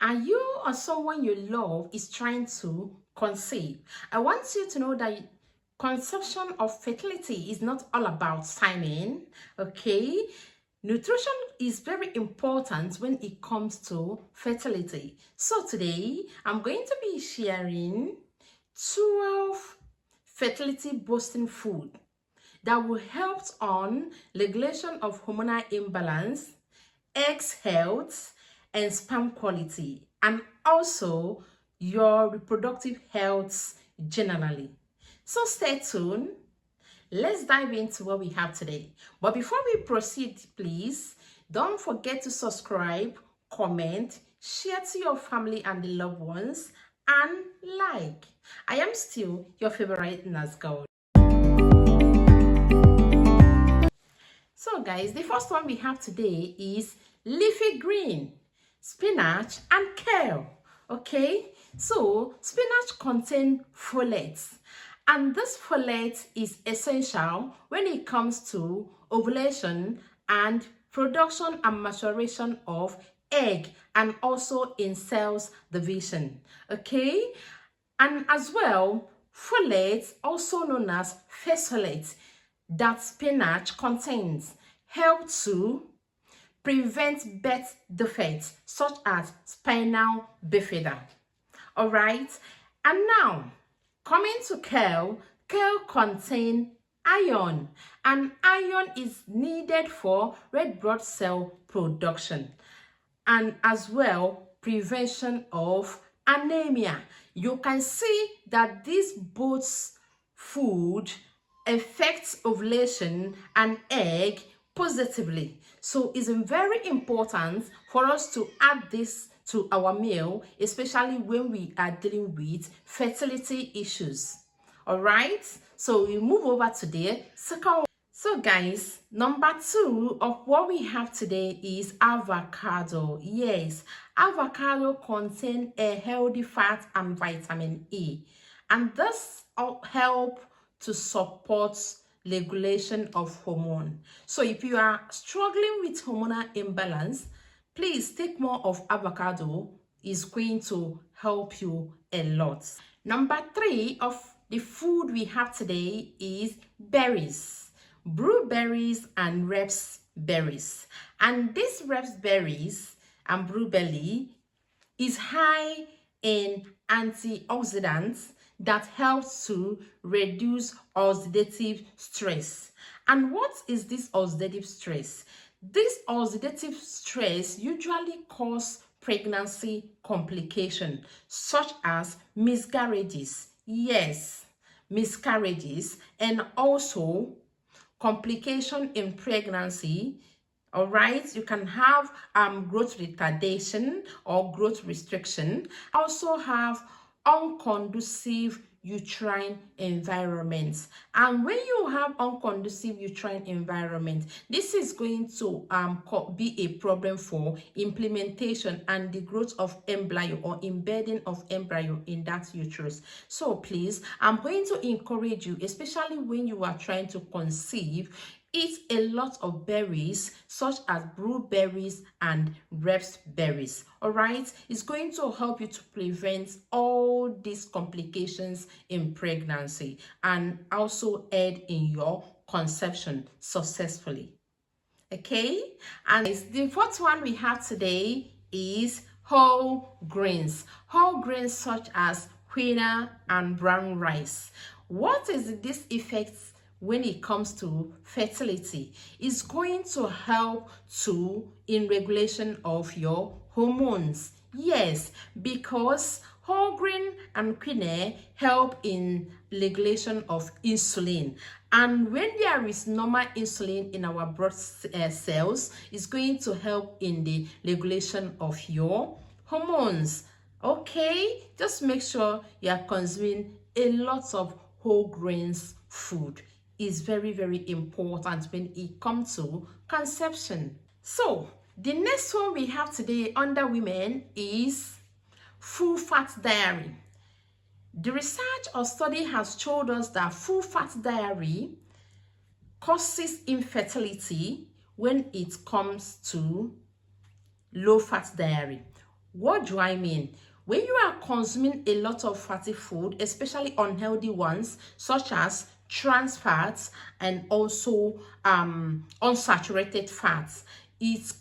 Are you or someone you love is trying to conceive? I want you to know that conception of fertility is not all about timing, okay? Nutrition is very important when it comes to fertility. So today, I'm going to be sharing 12 fertility boosting food that will help on regulation of hormonal imbalance, eggs health, and sperm quality, and also your reproductive health generally. So stay tuned. Let's dive into what we have today. But before we proceed, please don't forget to subscribe, comment, share to your family and the loved ones, and like. I am still your favorite nurse girl. So guys, the first one we have today is leafy green, spinach and kale. Okay, so spinach contains folate, and this folate is essential when it comes to ovulation and production and maturation of egg, and also in cells division. Okay, and as well, folate, also known as fesolate, that spinach contains help to prevent birth defects such as spinal bifida. All right, and now coming to kale, kale contains iron, and iron is needed for red blood cell production and as well prevention of anemia. You can see that these both food affects ovulation and egg positively. So it's very important for us to add this to our meal, especially when we are dealing with fertility issues. All right, so we move over to the second. So guys, number 2 of what we have today is avocado. Yes, avocado contains a healthy fat and vitamin E, and this help to support regulation of hormone. So if you are struggling with hormonal imbalance, please take more of avocado. Is going to help you a lot. Number 3 of the food we have today is berries, blueberries and raspberries. And these raspberries and blueberry is high in antioxidants that helps to reduce oxidative stress. And what is this oxidative stress? This oxidative stress usually causes pregnancy complications such as miscarriages. Yes, miscarriages, and also complication in pregnancy. All right, you can have growth retardation or growth restriction. Also have unconducive uterine environments, and when you have unconducive uterine environment, this is going to be a problem for implementation and the growth of embryo or embedding of embryo in that uterus. So please, I'm going to encourage you, especially when you are trying to conceive, eat a lot of berries such as blueberries and raspberries. All right, it's going to help you to prevent all these complications in pregnancy and also aid in your conception successfully. Okay, and the fourth one we have today is whole grains such as quinoa and brown rice. What is this effect when it comes to fertility? Is going to help to in regulation of your hormones. Yes, because whole grain and quinoa help in regulation of insulin, and when there is normal insulin in our blood cells, it's going to help in the regulation of your hormones. Okay, just make sure you are consuming a lot of whole grains food. Is very important when it comes to conception. So the next one we have today under women is full fat dairy. The research or study has showed us that full fat dairy causes infertility when it comes to low fat dairy. What do I mean? When you are consuming a lot of fatty food, especially unhealthy ones, such as trans fats and also unsaturated fats, it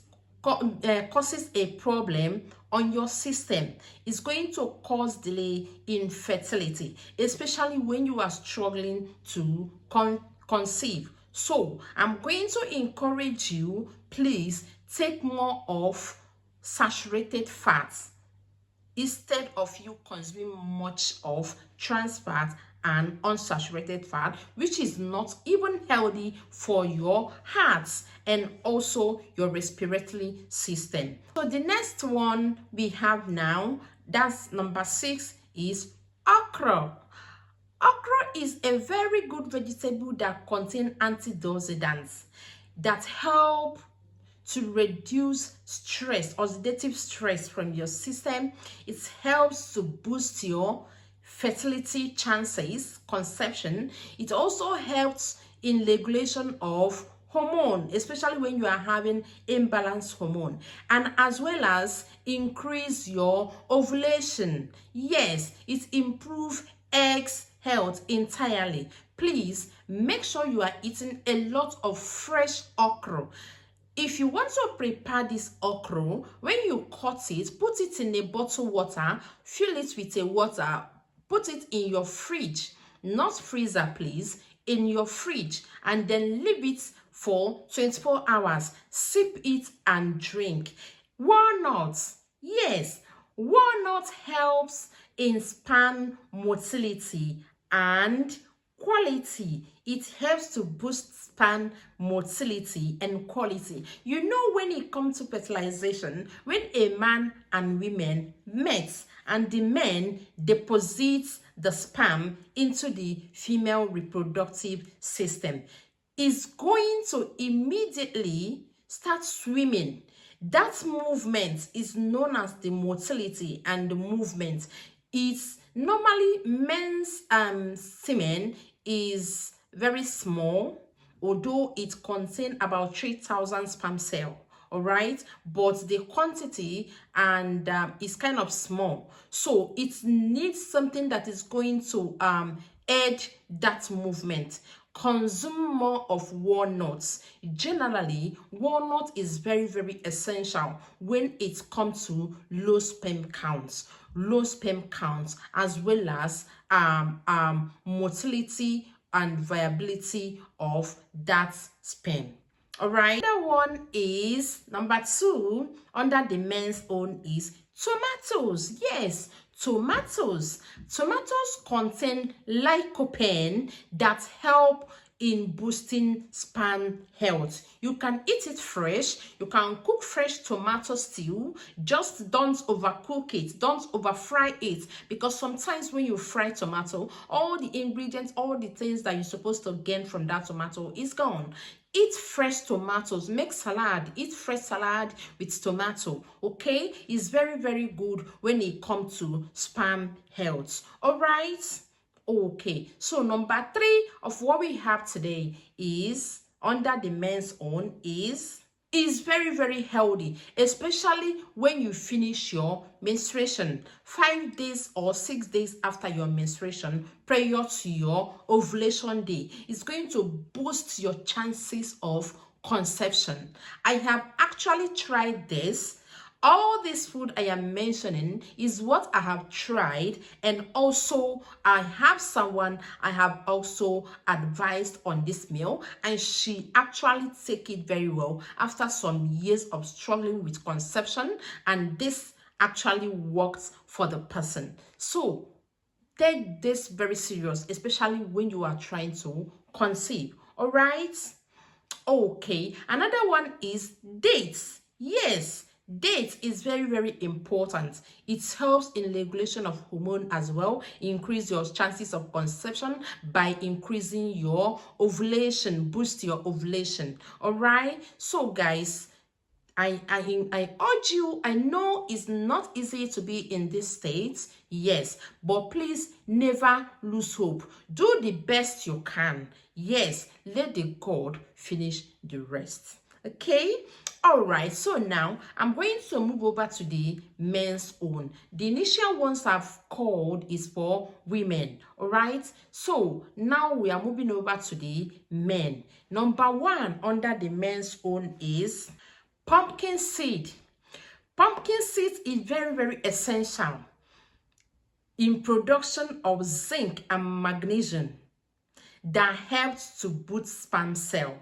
causes a problem on your system. It's going to cause delay in fertility, especially when you are struggling to conceive. So I'm going to encourage you, please take more of saturated fats instead of you consuming much of trans fat and unsaturated fat, which is not even healthy for your heart and also your respiratory system. So the next one we have now, that's number 6, is okra. Okra is a very good vegetable that contains antioxidants that help to reduce stress, oxidative stress from your system. It helps to boost your fertility chances, conception. It also helps in regulation of hormone, especially when you are having imbalanced hormone, and as well as increase your ovulation. Yes, it improves eggs health entirely. Please make sure you are eating a lot of fresh okra. If you want to prepare this okra, when you cut it, put it in a bottle water, fill it with a water, put it in your fridge, not freezer please, in your fridge, and then leave it for 24 hours. Sip it and drink. Walnuts, yes, walnut helps in sperm motility and quality. It helps to boost sperm motility and quality. You know, when it comes to fertilization, when a man and women met and the man deposits the sperm into the female reproductive system, is going to immediately start swimming. That movement is known as the motility and the movement. It's normally men's semen is very small, although it contains about 3,000 sperm cell. All right, but the quantity and is kind of small, so it needs something that is going to aid that movement. Consume more of walnuts. Generally, walnut is very, very essential when it comes to low sperm counts, as well as motility and viability of that sperm. All right, the one is number 2 under the men's own is tomatoes. Yes, tomatoes contain lycopene that help in boosting sperm health. You can eat it fresh. You can cook fresh tomato stew. Just don't overcook it, don't over fry it, because sometimes when you fry tomato, all the ingredients, all the things that you're supposed to gain from that tomato is gone. Eat fresh tomatoes, make salad, eat fresh salad with tomato. Okay, it's very, very good when it comes to sperm health. All right, okay, so number 3 of what we have today is under the men's own is very, very healthy, especially when you finish your menstruation 5 days or 6 days after your menstruation prior to your ovulation day. It's going to boost your chances of conception. I have actually tried this. All this food I am mentioning is what I have tried, and also I have someone I have also advised on this meal, and she actually take it very well after some years of struggling with conception, and this actually works for the person. So take this very serious, especially when you are trying to conceive. All right, okay, another one is dates. Yes, dates is very, very important. It helps in regulation of hormone as well, increase your chances of conception by increasing your ovulation, boost your ovulation. All right, so guys, I urge you. I know it's not easy to be in this state, yes, but please never lose hope. Do the best you can. Yes, let the God finish the rest. Okay, All right, so now I'm going to move over to the men's own. The initial ones I've called is for women. All right, so now we are moving over to the men. Number one under the men's own is pumpkin seed. Pumpkin seed is very, very essential in production of zinc and magnesium that helps to boost sperm cell.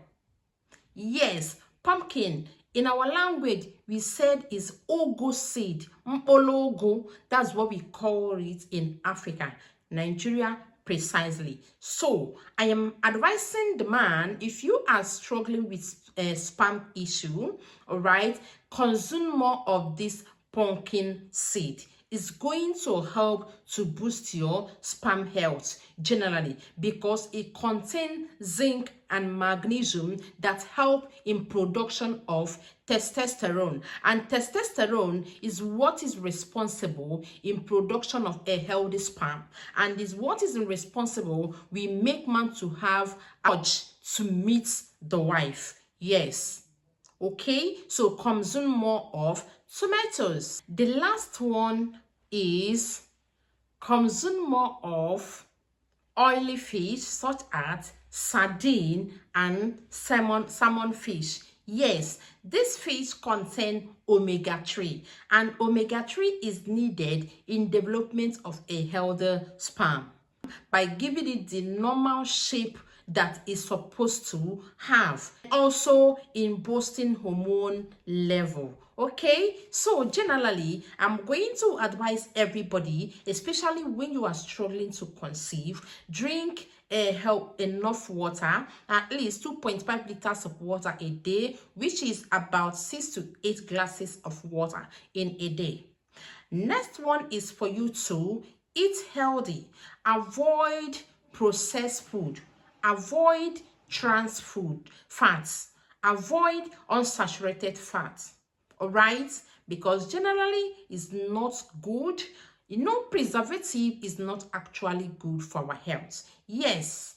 Yes, pumpkin. In our language, we said is ogo seed. Mpologo. That's what we call it in Africa, Nigeria precisely. So, I am advising the man, if you are struggling with a sperm issue, all right, consume more of this pumpkin seed. Is going to help to boost your sperm health generally because it contains zinc and magnesium that help in production of testosterone, and testosterone is what is responsible in production of a healthy sperm, and is what is responsible we make man to have urge to meet the wife. Yes, okay, so consume more of tomatoes. The last one is consume more of oily fish such as sardine and salmon fish. Yes, this fish contain omega-3, and omega-3 is needed in development of a healthy sperm by giving it the normal shape that is supposed to have, also in boosting hormone level. Okay, so generally I'm going to advise everybody, especially when you are struggling to conceive, drink enough water, at least 2.5 liters of water a day, which is about 6 to 8 glasses of water in a day. Next one is for you to eat healthy, avoid processed food, avoid trans food, fats, avoid unsaturated fats. All right, because generally it's not good. You know, preservative is not actually good for our health. Yes,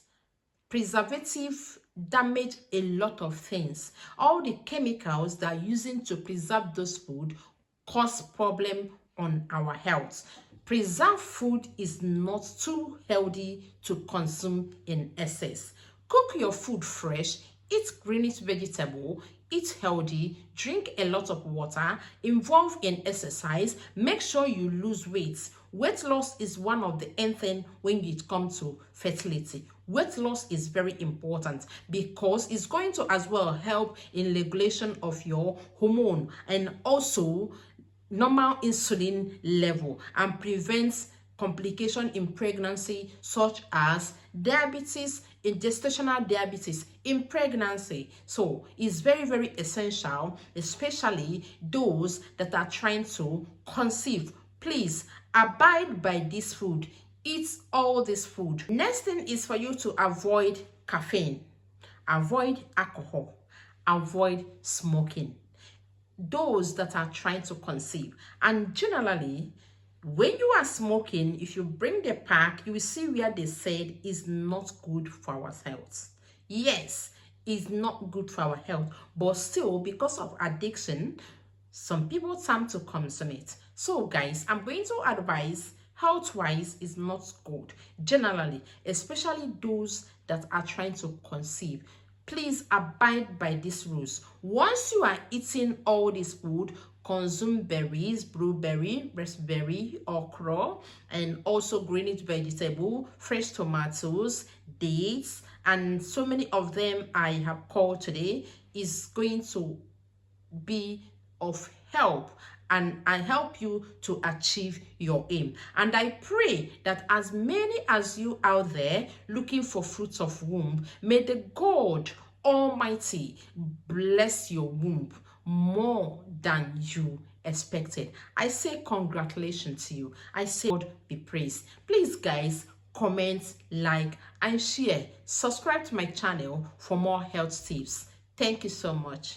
preservative damage a lot of things. All the chemicals that are using to preserve those food cause problem on our health. Preserved food is not too healthy to consume in excess. Cook your food fresh, eat greenish vegetable, eat healthy, drink a lot of water, involve in exercise, make sure you lose weight. Weight loss is one of the end things when it comes to fertility. Weight loss is very important because it's going to as well help in regulation of your hormone and also normal insulin level, and prevents complication in pregnancy such as diabetes, in gestational diabetes in pregnancy. So it's very, very essential, especially those that are trying to conceive. Please abide by this food, eat all this food. Next thing is for you to avoid caffeine, avoid alcohol, avoid smoking, those that are trying to conceive. And generally, when you are smoking, if you bring the pack, you will see where they said is not good for our health. Yes, it's not good for our health, but still, because of addiction, some people tend to consume it. So guys, I'm going to advise health-wise is not good generally, especially those that are trying to conceive. Please abide by these rules. Once you are eating all this food, consume berries, blueberry, raspberry, okra, and also greenish vegetable, fresh tomatoes, dates, and so many of them I have called today is going to be of help and help you to achieve your aim. And I pray that as many as you out there looking for fruits of womb, may the God Almighty bless your womb more than you expected. I say congratulations to you. I say God be praised. Please guys, comment, like, and share. Subscribe to my channel for more health tips. Thank you so much.